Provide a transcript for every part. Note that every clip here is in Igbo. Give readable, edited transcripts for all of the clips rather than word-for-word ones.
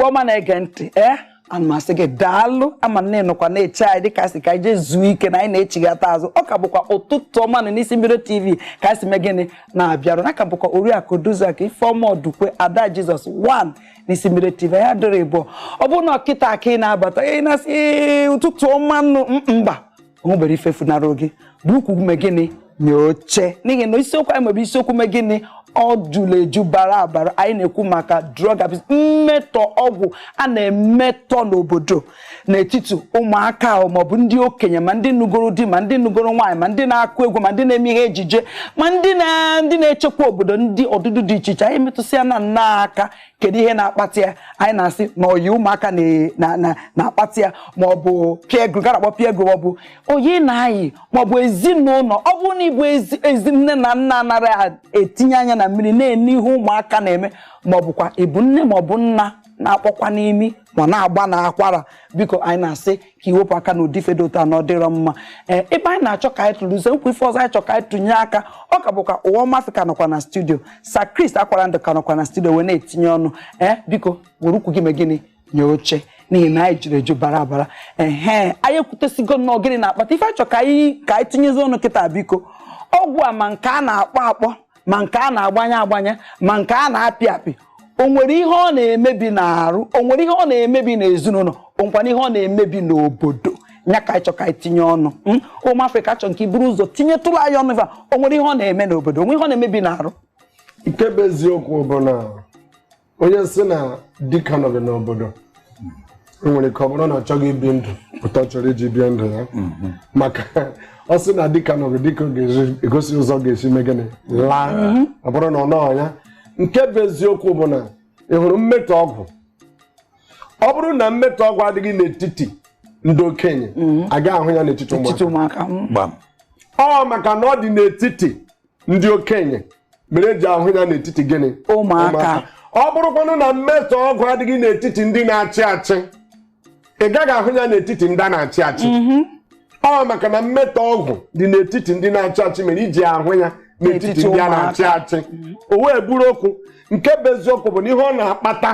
ọma na-ege ntị ana m asị gị daalụ ama nne nọkwa na-eche anyị dịka sị ka anyị jee zuo ike na anyị na-echigata azụ ọ ka bụkwa ụtụtụ ọma na n'isi mbido TV ka anyị si mee gịnị na-abịarụ na ka bụkwa Oriakụ Odoziakụ Ifeọma Ọdụkwe Ada Jizọs 1 n'isi mbido TV ya dịrị bụ ọ bụ na ọkịta aka ị na-abata ị na-asị ụtụtụ ọma mba onwebere ife funara gị bụ ukwu mee gịnị nye oche n'ihi na isiokwu anyị mebe isiokwu mee gịnị ọ jụrụ eju bara abara anyị na-ekwu maka drug abuse mmetọ ọgwụ a na-emetọ n'obodo n'etiti ụmụaka maọbụ ndị okenye ma ndị nugoro di ma ndị nugoro nwaanyị ma ndị na-akụ egwu ma ndị na-eme ihe ejije ma ndị na-echekwa obodo ndị ọdụdụ dị iche iche anyị metụsịa na nna aka kedu ihe na-akpata ya anyị na-asị na oyi ụmụaka na-akpata ya maọbụ peer group ga-akpọ peer group maọbụ oyi na-ayị maọbụ ezinụlọ ọ bụrụ na ịbụ ezi nne na nna anaghị etinye anya na mmiri na-ene ihe ụmụaka na-eme maọbụkwa ịbụ nne maọbụ nna na-akpọkwa n'imi ma na-agba na akwara biko anyị na-asị ka iwepụ aka na ụdị fedota na ọ dịrọ mma ebe anyị na-achọ ka anyị tụrụzie nkwa ife ọzọ anyị chọ ka anyị tụnye aka ọ ka bụkwa Ụwa Africa nọkwa na studio Sir Chris Akwara Ndụ ka nọkwa na studio wee na-etinye ọnụ biko were ukwu gị mee gịnị nye oche n'ihi na anyị jiri eju bara abara anyị ekwutesigo nnọọ gịnị na-akpata ife anyị chọ ka anyị tinyezi ọnụ kịta biko ọgwụ a ma nke a na-akpọ akpọ ma nke a na-agbanye agbanye ma nke a na-apị apị o nwere ihe ọ na-emebi n'arụ o nwere ihe ọ na-emebi n'ezinụlọ o nwekwara ihe ọ na-emebi n'obodo nya ka anyị chọ ka anyị tinye ọnụ Ụmụ Afrịka chọ nke iburu ụzọ tinyetụrụ anyị ọnụ ife o nwere ihe ọ na-eme n'obodo o nwere ihe ọ na-emebi n'arụ nke bụ eziokwu bụ na onye si na dịka nọgị n'obodo nwere ka ọ bụrụ na ọ chọghị ibi ndụ pụta chọrọ iji bie ndụ ya maka ọ sị na dịka nọgị dịka ga-egosi ụzọ ga-esi mee gịnị laa ọ bụrụ na ọ nọọ ya nke bụ eziokwu bụ na ị hụrụ mmetọ ọgwụ ọ bụrụ na mmetọ ọgwụ adịghị n'etiti ndị okenye agaghị ahụ ya n'etiti ụmụaka ọ maka na ọ dị n'etiti ndị okenye mere eji ahụ ya n'etiti gịnị ụmụaka ọ bụrụkwanụ na mmetọ ọgwụ adịghị n'etiti ndị na-achị achị ị gaghị ahụ ya n'etiti ndị a na-achị achị ọ maka na mmetọ ọgwụ dị n'etiti ndị na-achị achị mere iji ahụ ya n'etiti ndị a na-achị achị o wee buru okwu nke bụ eziokwu bụ na ihe ọ na-akpata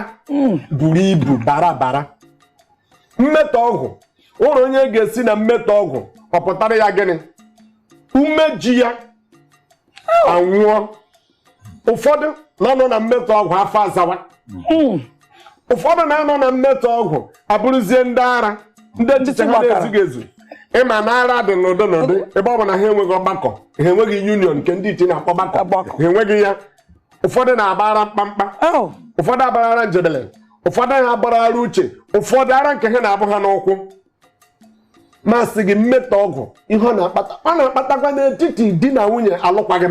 buru ibu bara mmetọ ọgwụ ụlọ onye ga-esi na mmetọ ọgwụ ọ pụtara ya gịnị umeji ya anwụọ ụfọdụ na-anọ na mmetọ ọgwụ afọ azawa ụfọdụ na-anọ na mmetọ ọgwụ abụrụzie ndị ara ndị echiche ha na-ezughị ezu ịma na ara dị n'ụdị ebe ọ bụ na ha enweghị ọgbakọ ha enweghị union nke ndị iche na-akpọ ọgbakọ ha enweghị ya ụfọdụ na-agbara mkpamkpa ụfọdụ agbara njedele ụfọdụ ha agbara uche ụfọdụ ara nke ha na-abụ ha n'ụkwụ masị gị mmetọ ọgwụ ihe ọ na-akpatakwa n'etiti di na nwunye alụkwaghị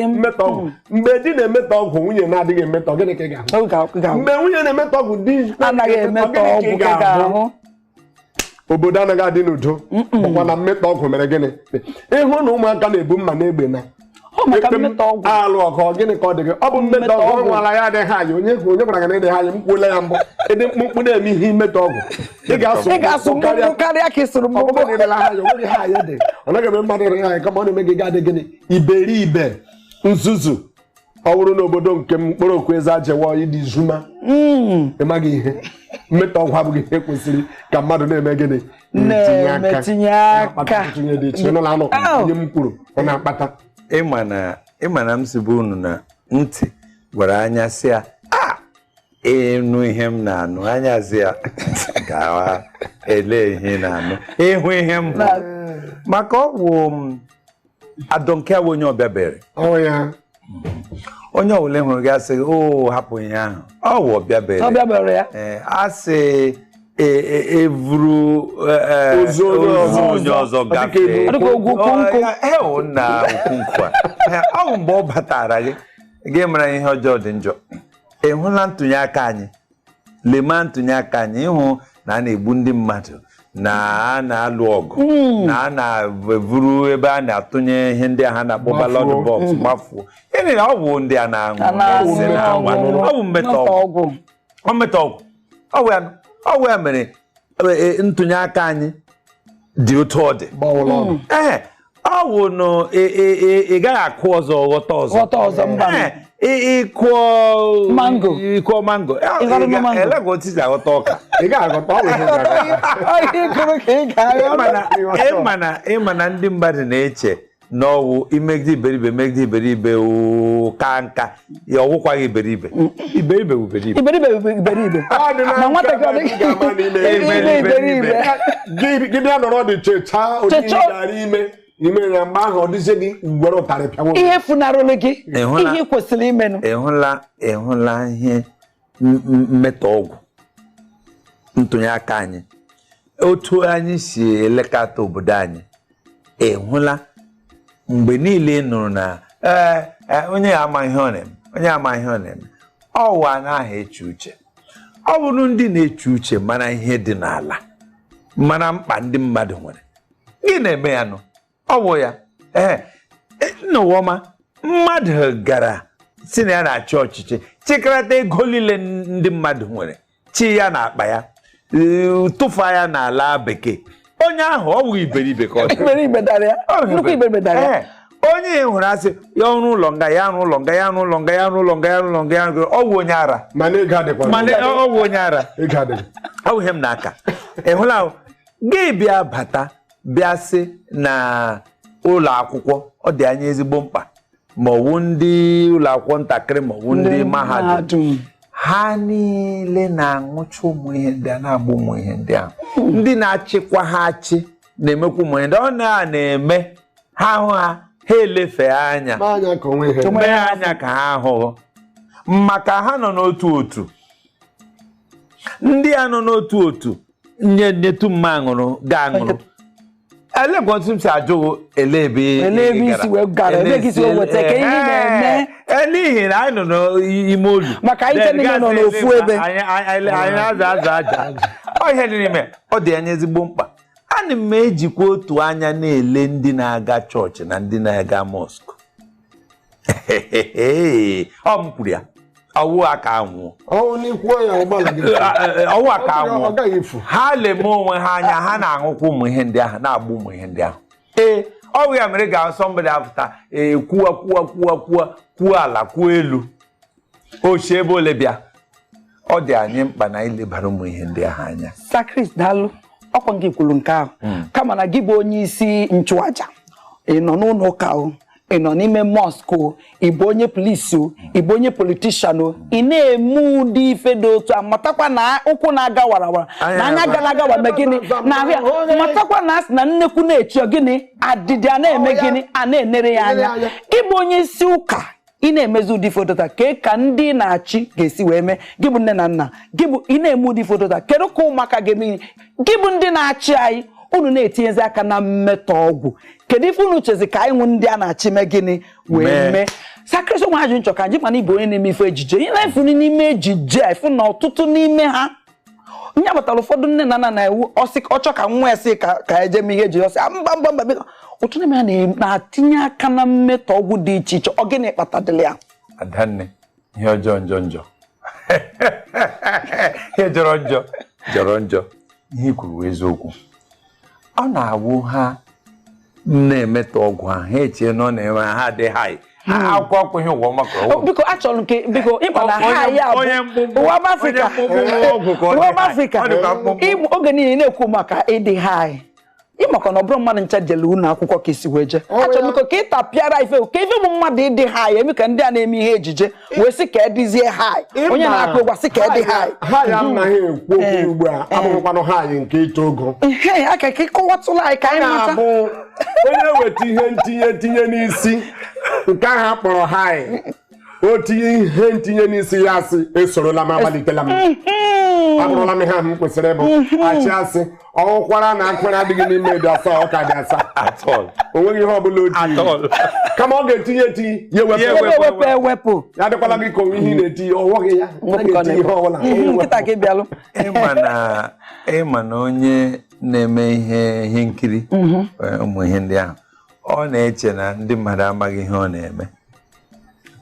mmetọ ọgwụ mgbe di na-emetọ ọgwụ nwunye na-adịghị emetọ gịnị ka ị ga-ahụ mgbe nwunye na-emetọ ọgwụ di anaghị emetọ ọgwụ ka ị ga-ahụ obodo anaghị adị n'udo bụkwa na mmetọ ọgwụ mere gịnị ịhụ na ụmụaka na-ebu mma n'egbe na alụ ọgụ gịnị ka ọ dị gị ọ bụ mmetọ ọgwụ nwala ya adịghị anyị onye gwara gị na ịdịghị anyị mkpụla ya mbụ ịdị mkpụmkpụ na-eme ihe imetọ ọgwụ ị ga-asụ mkpụrụ karịa ka ị sụrụ mkpụrụ ọ naghị eme mmadụ rị anyị kama ọ na-eme gị gadị gịnị iberibe nzuzu ọ bụrụ n'obodo nke mkpụrụ okwu eze ajewa ịdị zuma ịmaghị ihe mmetọ ọgwụ abụghị ihe kwesịrị ka mmadụ na-eme gịnị na-etinye aka onye m kwuru ọ na-akpata ịma na m si bụ unu na ntị gwara anya sị ya ịnụ ihe m na-anụ anya zi ya gawa ele ihe na-anụ ịhụ ihe m bụ maka ọgwụ adọnkewa onye ọbịa bere onye ọbụla hụrụ gị asị o hapụ ihe ahụ ọwụ ọbịa bere ya asị evuru ozu onye ọzọ gafee na okwunkwu ọ bụ mgbe ọ batara gị mara ihe ọjọọ dị njọ ị hụla ntụnye aka anyị lema ntụnye aka anyị ịhụ na a na-egbu ndị mmadụ na a na-alụ ọgụ na a na-evuru ebe a na-atụnye ihe ndị a na-akpọ ballot box gbafuo ịnị na ọ bụ ndị a na-aṅụ ọ bụ mmetọ ọgwụ ọ ya mere ntụnye aka anyị dị otu ọ dị awo no e ga akụ ọzọ ghọta ọzọ mba ịkụọ mango ele go ti aghọta ọka ị ga-aghọta ịmana ndị mmadụ na-eche n'ọwụ imegide iberibe ka nka ya ọwụkwaghị iberibe na nwata ka gị bịa nọrọ dị chechaa ime ya mgbe ahụ ọ dịzie gị ngwere ụtarị pịawo ihe funarụrụ gị ihe kwesịrị imenụ ịhụla ihe mmetọ ọgwụ ntụnye aka anyị otu anyị si elekọta obodo anyị ịhụla mgbe niile nụrụ na onye ama ihe ọ na-eme ọwa anaghị eche uche ọ bụrụ ndị na-eche uche mana ihe dị n'ala mana mkpa ndị mmadụ nwere gị na-eme ya nụ ọ bụ ya nnọwọma mmadụ gara si na ya na-achị ọchịchị chịkọrọta ego niile ndị mmadụ nwere chi ya na akpa ya tụfa ya n'ala bekee onye ahụ ọ bụ iberibe ka onye hụrụ asị ya ọrụ ụlọ nga ya arụ ụlọ nga ya arụ ụlọ nga ya arụ ụlọ nga ya arụ ụlọ nga ya arụ ọ bụ onye ara ọ bụ onye ara ọ bụ ihe m n'aka ịhụla gị bịa bata bịa sị na ụlọ akwụkwọ ọ dị anya ezigbo mkpa ma ọ bụ ndị ụlọ akwụkwọ ntakịrị ma ọ bụ ndị mahadum ha niile na-aṅụcha ụmụ ihe ndị a na-agba ụmụ ihe ndị ahụ ndị na-achịkwa ha achị na-emekwa ụmụ ihe ndị ọ na-eme ha hụ ha elefe anya mee anya ka ha hụ maka ha nọ n'otu otu ndị a nọ n'otu otu nyetu mma aṅụrụ ga-aṅụrụ elegotu m si ajụghị elebe isi wee gara ebe gị si weta ka ihe na-eme n'ihi na anyị nọ n'ime olu maka anyị niile nọ n'ofu ebe anyị aja ọ ihe dị n'ime ọ dị anya ezigbo mkpa ana m ejikwa otu anya na-ele ndị na-aga chọọchị na ndị na-aga mọskụ ọ m kwuru ya ọwụ aka anwụọ ọwụ aka anwụọ ha leme onwe ha anya ha na-aṅụkwa ụmụ ihe ndị ahụ na-agba ụmụ ihe ndị ahụ ọwụ ya mere ga sọmbụdị apụta kwuo ala kwuo elu ochie ebe ole bịa ọ dị anyị mkpa na ilebara ụmụ ihe ndị ahụ anya. Sakris daalụ ọkwa gị kwuru nke ahụ kama na gị bụ onye isi nchụaja ị nọ n'ụlọ ụka ị nọ n'ime mọskụ ị bụ onye polisi ị bụ onye politishan ị na-eme ụdị ife dị otu a matakwa na ụkwụ na-aga warawara na anya gara agawa ma gịnị na ahịa matakwa na asị na nnekwu na-echi gịnị adịdị a na-eme gịnị a na-enere ya anya gị bụ onye isi ụka ị na-emezi ụdị fotota ka ndị na-achị ga-esi wee mee gị bụ nne na nna gị bụ ị na-eme ụdị fotota kedu ka ụmụaka ga-eme gị bụ ndị na-achị anyị unu na-etinyezi aka na mmetọ ọgwụ kedu ife unu chezi ka anyị nwụ ndị a na-achị mee gịnị wee mee Sakris nwa ajụ nchọ ka nji mana ịbụ onye na-eme ife ejije ị na-efu n'ime ejije efu na ọtụtụ n'ime ha nye abatara ụfọdụ nne na nna na-ewu ọchọ ka nwa esi ka eje mee ihe ejije ọsị mba biko otu n'ime ha na-atinye aka na mmetọ ọgwụ dị iche iche ọ gịnị kpatadịrị ya Adanne ihe ọjọọ njọ ihe jọrọ njọ ihe kwuru eziokwu ọ na-awụ ha na-emetọ ọgwụ ha echie nọ na-enwe ha dị haị akwụkwọ ihe ụgwọ maka biko achọrọ nke biko ịkpa na ha ya bụ ụwa Afrịka oge niile na-ekwu maka ịdị haị ịmaka na ọ bụrụ mmadụ ncha jele ụlọ akwụkwọ ka isi wee jee achọrọ biko ka ịtapịara ife ka ife bụ mmadụ ịdị haị eme ka ndị a na-eme ihe ejije wee sị ka edizie haị onye na-akụ ụgwọ sị ka ịdị haị ha ya anaghị ekwu okwu ugbu a abụrụkwanụ haị nke ịtụ ogo aka ka ịkọwatụla anyị ka anyị mata onye weta ihe ntinye n'isi nke ahụ akpọrọ haị o tinye ihe ntinye n'isi ya asị esorola m amalitela m abụrụla m ihe ahụ m kwesịrị ịbụ achị asị ọkwara na akwara adịghị n'ime edo asaa ọ ka dị asaa o nweghị ihe ọbụla otu kama ọ ga-etinye ya ewepụ ya dịkwala gị ka onwe ihe ị na-etinye ọwụghị ya na-etinye ihe ọbụla nkịta ka ị bịalụ ịma na onye na-eme ihe nkiri ụmụ ihe ndị ahụ ọ na-eche na ndị mmadụ amaghị ihe ọ na-eme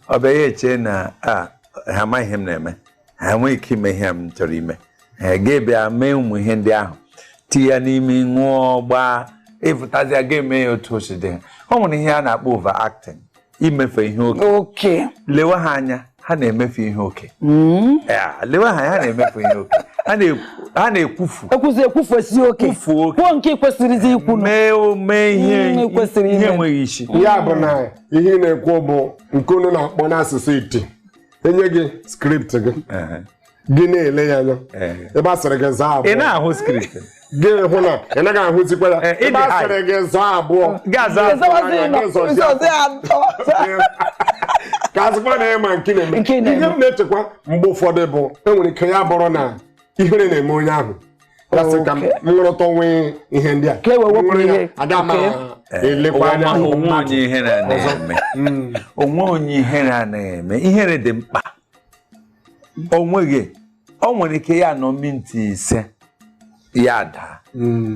ọ bụ ya eche na ha amaghị ihe m na-eme ha enweghị ike ime ihe m chọrọ ime ha ga-ebịa mee ụmụ ihe ndị ahụ tinye ya n'ime ṅụọ gbaa ịfụtazịa ga-eme ya otu o si dị ọ nwere ihe a na-akpọ overacting imefe ihe oke lewe ha anya ha na-emefe ihe oke lewe ha anya ha na-emefe ihe oke ha na-ekwufu ekwufusi oke kwuo nke kwesịrịzi ikwu mee ihe enweghị isi ya bụ na ihe na-ekwu bụ nke unu na-akpọ n'asụsụ iti enye gị skript gị na-ele ya anya ebe a sịrị gị zaa abụọ ị na-ahụ skript gị hụ na ị naghị ahụzikwa ya ebe a sịrị gị zaa abụọ ka azụkwa na ịma nke na-eme ihe m na-echekwa mgbe ụfọdụ bụ enwere ike ya bụrụ na ihere na-eme onye ahụ ya sị ka m nrụta onwe ihe ndị a aga ma elekwa anya onwe onye ihere anaghị eme ihere dị mkpa onweghị o nwere ike ya nọ minti 5 ya daa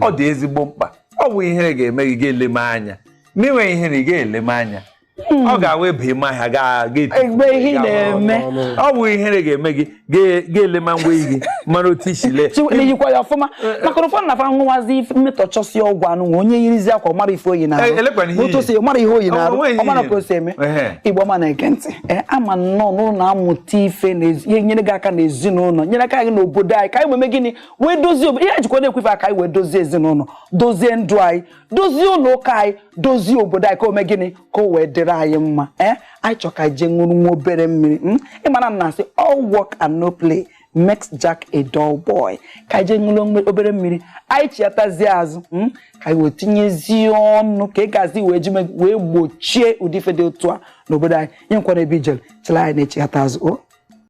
ọ dị ezigbo mkpa ọ bụ ihere ga-eme gị ga-eleme anya n'inwe ihere ga-eleme anya ọ ga-awebe ime ahịa egbe ihe na-eme ọ bụ ihere ga-eme gị ga-elema ngwa gị mara otu isile n'iyikwa ya ọfụma maka ụfọdụ na-afa nwazi mmetọchọsi ọgwụ anụ onye yirizi akwa mara ife oyi na otu mara ihe oyi na ọ mara ka o si eme igbo ọma na-ege ntị ama nnọọ n'ụlọ amụta ife na ihe nyere gị aka n'ezinụlọ nyere aka gị n'obodo anyị ka anyị wee mee gịnị wee dozie obodo ihe ejikwa na-ekwefe aka anyị wee dozie ezinụlọ dozie ndụ anyị dozie ụlọ ụka anyị dozie obodo anyị ka o mee gịnị ka o wee dịrị anyị mma anyị chọ ka je ṅụrụ nwa obere mmiri ịmara na asị all work and no play makes Jack a dull boy ka je ṅụrụ obere mmiri anyị chiatazie azụ ka anyị wee tinyezie ọnụ ka ị gazi wee gbochie ụdị ife dị otu a n'obodo anyị nye nkwana ebe ijere chere anyị na-echighata azụ